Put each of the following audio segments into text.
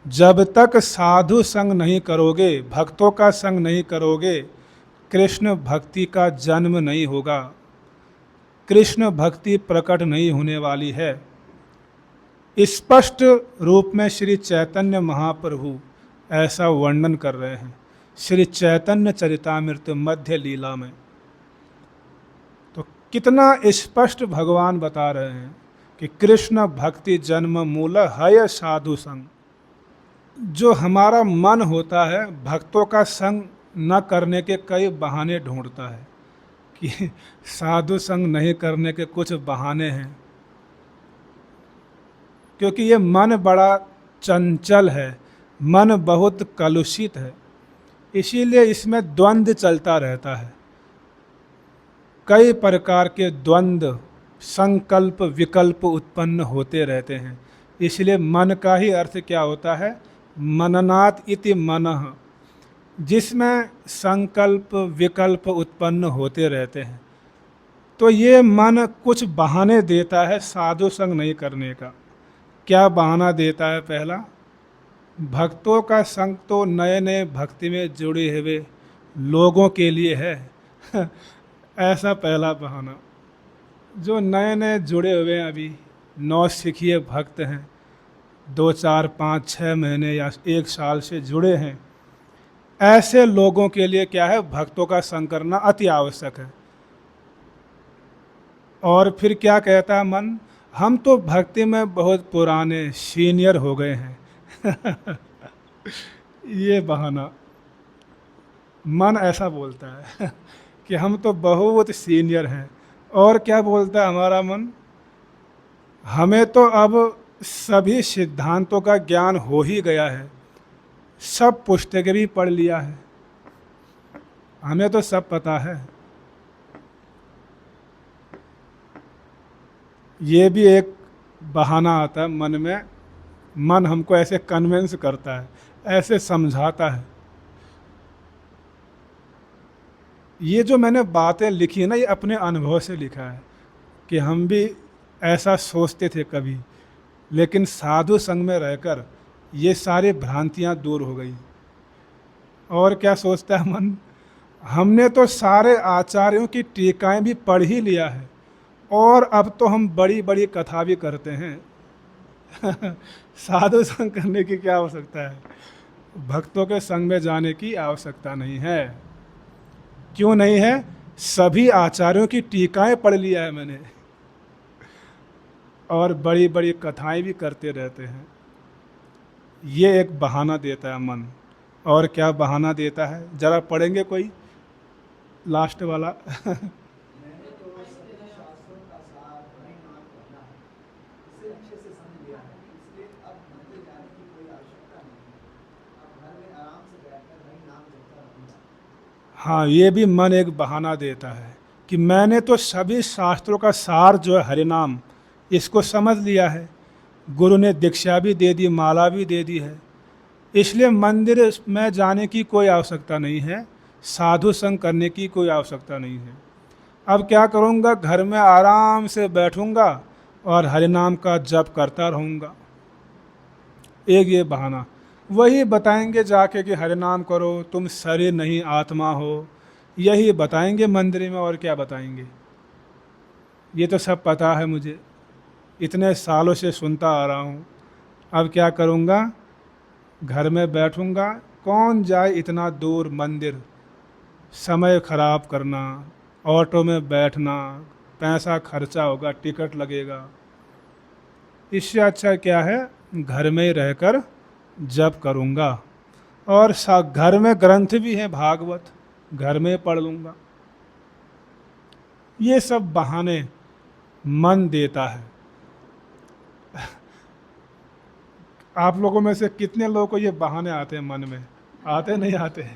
जब तक साधु संग नहीं करोगे, भक्तों का संग नहीं करोगे, कृष्ण भक्ति का जन्म नहीं होगा, कृष्ण भक्ति प्रकट नहीं होने वाली है। स्पष्ट रूप में श्री चैतन्य महाप्रभु ऐसा वर्णन कर रहे हैं श्री चैतन्य चरितामृत मध्य लीला में। तो कितना स्पष्ट भगवान बता रहे हैं कि कृष्ण भक्ति जन्म मूल है साधु संग। जो हमारा मन होता है भक्तों का संग न करने के कई बहाने ढूंढता है कि साधु संग नहीं करने के कुछ बहाने हैं, क्योंकि ये मन बड़ा चंचल है, मन बहुत कलुषित है, इसीलिए इसमें द्वंद्व चलता रहता है। कई प्रकार के द्वंद्व, संकल्प विकल्प उत्पन्न होते रहते हैं। इसलिए मन का ही अर्थ क्या होता है? मननात् इति मनः, जिसमें संकल्प विकल्प उत्पन्न होते रहते हैं। तो ये मन कुछ बहाने देता है साधु संग नहीं करने का। क्या बहाना देता है? पहला, भक्तों का संग तो नए नए भक्ति में जुड़े हुए लोगों के लिए है ऐसा पहला बहाना। जो नए नए जुड़े हुए हैं, अभी नौसिखिए भक्त हैं, 2 4 5 6 महीने या 1 साल से जुड़े हैं, ऐसे लोगों के लिए क्या है? भक्तों का संग करना अति आवश्यक है। और फिर क्या कहता है मन? हम तो भक्ति में बहुत पुराने सीनियर हो गए हैं ये बहाना मन ऐसा बोलता है कि हम तो बहुत सीनियर हैं। और क्या बोलता है हमारा मन? हमें तो अब सभी सिद्धांतों का ज्ञान हो ही गया है, सब पुस्तकें भी पढ़ लिया है, हमें तो सब पता है। ये भी एक बहाना आता है मन में। मन हमको ऐसे कन्विंस करता है, ऐसे समझाता है। ये जो मैंने बातें लिखी है ना, ये अपने अनुभव से लिखा है कि हम भी ऐसा सोचते थे कभी, लेकिन साधु संग में रहकर ये सारी भ्रांतियाँ दूर हो गई। और क्या सोचता है मन? हमने तो सारे आचार्यों की टीकाएं भी पढ़ ही लिया है, और अब तो हम बड़ी बड़ी कथा भी करते हैं साधु संग करने की क्या आवश्यकता है? भक्तों के संग में जाने की आवश्यकता नहीं है। क्यों नहीं है? सभी आचार्यों की टीकाएं पढ़ लिया है मैंने, और बड़ी बड़ी कथाएं भी करते रहते हैं। ये एक बहाना देता है मन। और क्या बहाना देता है? जरा पढ़ेंगे कोई लास्ट वाला मैंने तो सभी शास्त्रों का सार वही नाम पढ़ा है, इसे अच्छे से समझ लिया है, इसलिए अब मंदिर जाने की कोई आवश्यकता नहीं है। अब घर में आराम से बैठकर वही नाम जपता रहूँगा। हाँ, ये भी मन एक बहाना देता है कि मैंने तो सभी शास्त्रों का सार जो है हरिनाम, इसको समझ लिया है, गुरु ने दीक्षा भी दे दी, माला भी दे दी है, इसलिए मंदिर में जाने की कोई आवश्यकता नहीं है, साधु संग करने की कोई आवश्यकता नहीं है। अब क्या करूँगा? घर में आराम से बैठूँगा और हरिनाम का जप करता रहूँगा। एक ये बहाना। वही बताएंगे जाके कि हरिनाम करो, तुम शरीर नहीं आत्मा हो, यही बताएंगे मंदिर में। और क्या बताएंगे? ये तो सब पता है मुझे, इतने सालों से सुनता आ रहा हूँ। अब क्या करूँगा? घर में बैठूँगा, कौन जाए इतना दूर मंदिर, समय खराब करना, ऑटो में बैठना, पैसा खर्चा होगा, टिकट लगेगा। इससे अच्छा क्या है? घर में ही रहकर जप करूँगा। और घर में ग्रंथ भी है भागवत, घर में पढ़ लूँगा। ये सब बहाने मन देता है। आप लोगों में से कितने लोगों को ये बहाने आते हैं मन में? आते नहीं आते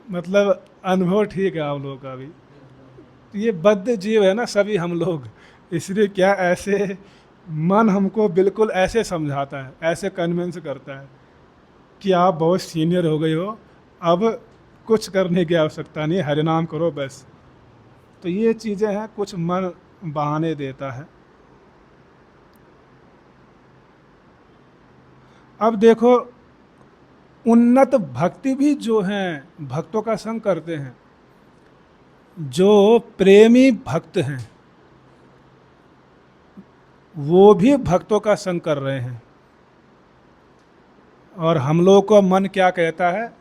मतलब अनुभव ठीक है आप लोगों का भी। तो ये बद्ध जीव है ना सभी हम लोग, इसलिए क्या ऐसे मन हमको बिल्कुल ऐसे समझाता है, ऐसे कन्विंस करता है कि आप बहुत सीनियर हो गए हो, अब कुछ करने की आवश्यकता नहीं, हरिनाम करो बस। तो ये चीज़ें हैं, कुछ मन बहाने देता है। अब देखो, उन्नत भक्ति भी जो हैं भक्तों का संग करते हैं, जो प्रेमी भक्त हैं वो भी भक्तों का संग कर रहे हैं। और हम लोग को मन क्या कहता है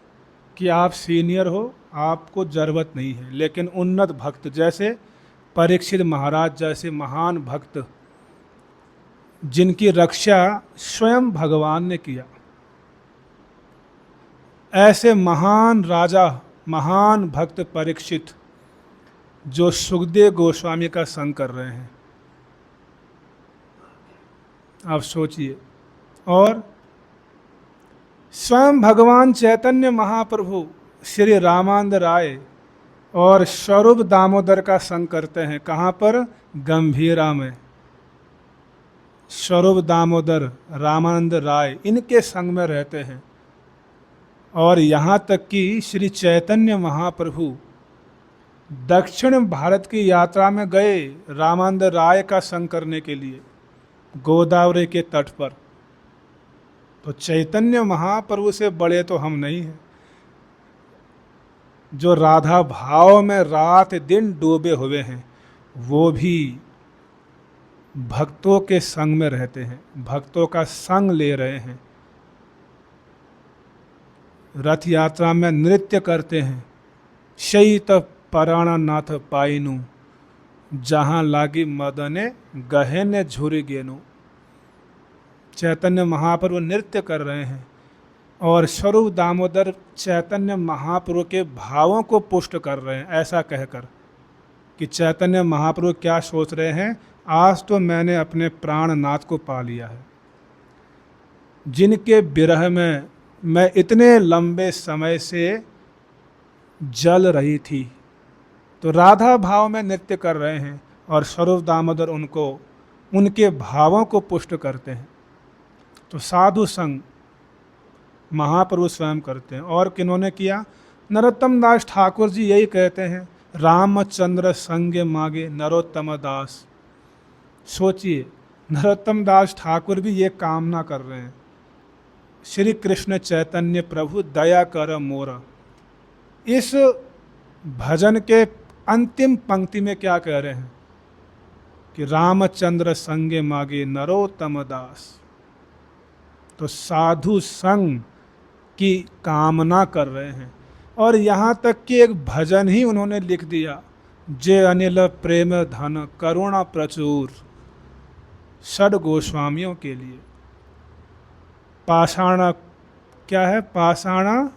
कि आप सीनियर हो, आपको ज़रूरत नहीं है, लेकिन उन्नत भक्त जैसे परीक्षित महाराज जैसे महान भक्त जिनकी रक्षा स्वयं भगवान ने किया, ऐसे महान राजा महान भक्त परीक्षित जो सुखदेव गोस्वामी का संग कर रहे हैं, आप सोचिए। और स्वयं भगवान चैतन्य महाप्रभु श्री रामानंद राय और स्वरूप दामोदर का संग करते हैं। कहाँ पर? गंभीरा में। स्वरूप दामोदर रामानंद राय इनके संग में रहते हैं। और यहाँ तक कि श्री चैतन्य महाप्रभु दक्षिण भारत की यात्रा में गए रामानंद राय का संग करने के लिए गोदावरी के तट पर। तो चैतन्य महाप्रभु से बड़े तो हम नहीं हैं, जो राधा भाव में रात दिन डूबे हुए हैं, वो भी भक्तों के संग में रहते हैं, भक्तों का संग ले रहे हैं, रथ यात्रा में नृत्य करते हैं। शयित पराणनाथ पाइनु, जहाँ लागी मदने गहने झुरी गेनु। चैतन्य महाप्रभु नृत्य कर रहे हैं और स्वरूप दामोदर चैतन्य महाप्रभु के भावों को पुष्ट कर रहे हैं, ऐसा कहकर कि चैतन्य महाप्रभु क्या सोच रहे हैं, आज तो मैंने अपने प्राणनाथ को पा लिया है, जिनके विरह में मैं इतने लंबे समय से जल रही थी। तो राधा भाव में नृत्य कर रहे हैं और स्वरूप दामोदर उनको उनके भावों को पुष्ट करते हैं। तो साधु संग महाप्रभु स्वयं करते हैं। और किन्होंने किया? नरोत्तम दास ठाकुर जी यही कहते हैं, रामचंद्र संग मागे नरोत्तम दास। सोचिए, नरोत्तम दास ठाकुर भी ये कामना कर रहे हैं, श्री कृष्ण चैतन्य प्रभु दया कर मोरा। इस भजन के अंतिम पंक्ति में क्या कह रहे हैं कि रामचंद्र संगे मागे नरोत्तम दास। तो साधु संग की कामना कर रहे हैं। और यहाँ तक कि एक भजन ही उन्होंने लिख दिया, जे अनिल प्रेम धन करुणा प्रचुर, षड गोस्वामियों के लिए। पाषाण क्या है? पाषाणा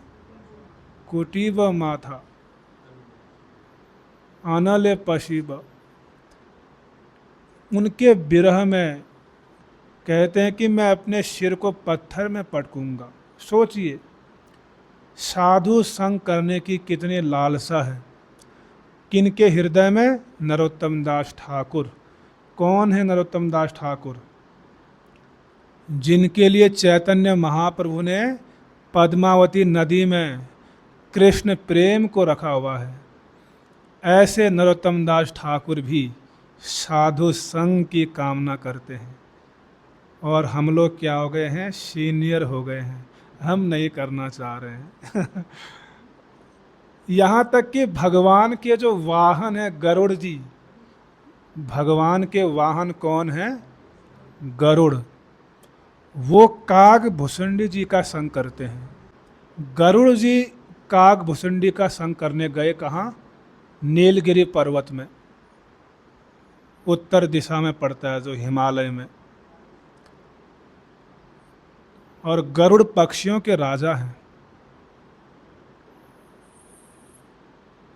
कुटीब माथा अनल पशिब। उनके विरह में कहते हैं कि मैं अपने सिर को पत्थर में पटकूंगा। सोचिए, साधु संग करने की कितनी लालसा है किनके हृदय में? नरोत्तम दास ठाकुर। कौन है नरोत्तम दास ठाकुर? जिनके लिए चैतन्य महाप्रभु ने पद्मावती नदी में कृष्ण प्रेम को रखा हुआ है। ऐसे नरोत्तम दास ठाकुर भी साधु संग की कामना करते हैं। और हम लोग क्या हो गए हैं? सीनियर हो गए हैं, हम नहीं करना चाह रहे हैं। यहाँ तक कि भगवान के जो वाहन है गरुड़ जी, भगवान के वाहन कौन है? गरुड़। वो काग भुसुंडी जी का संग करते हैं। गरुड़ जी काग भुसुंडी का संग करने गए कहाँ? नीलगिरी पर्वत में, उत्तर दिशा में पड़ता है जो हिमालय में। और गरुड़ पक्षियों के राजा हैं।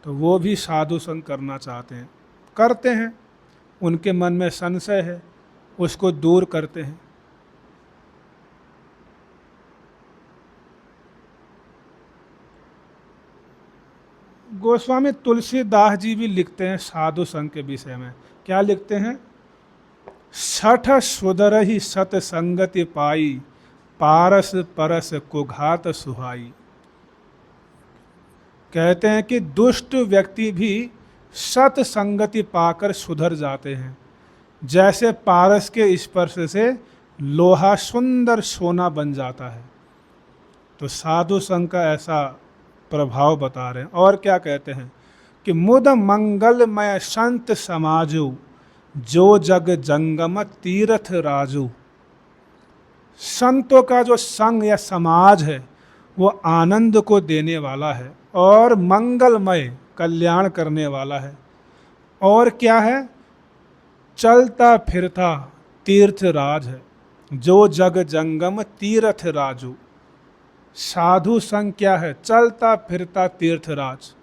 तो वो भी साधु संग करना चाहते हैं, करते हैं। उनके मन में संशय है, उसको दूर करते हैं। गोस्वामी तुलसीदास जी भी लिखते हैं साधु संग के विषय में। क्या लिखते हैं? सठ सुदर ही सत संगति पाई, पारस परस कुघात सुहाई। कहते हैं कि दुष्ट व्यक्ति भी सत संगति पाकर सुधर जाते हैं, जैसे पारस के स्पर्श से लोहा सुंदर सोना बन जाता है। तो साधु संघ का ऐसा प्रभाव बता रहे हैं। और क्या कहते हैं कि मुद मंगलमय संत समाजु, जो जग जंगम तीर्थ राजू। संतों का जो संघ या समाज है वो आनंद को देने वाला है और मंगलमय, कल्याण करने वाला है। और क्या है? चलता फिरता तीर्थ राज है, जो जग जंगम तीर्थ राजू। साधु संघ क्या है? चलता फिरता तीर्थराज।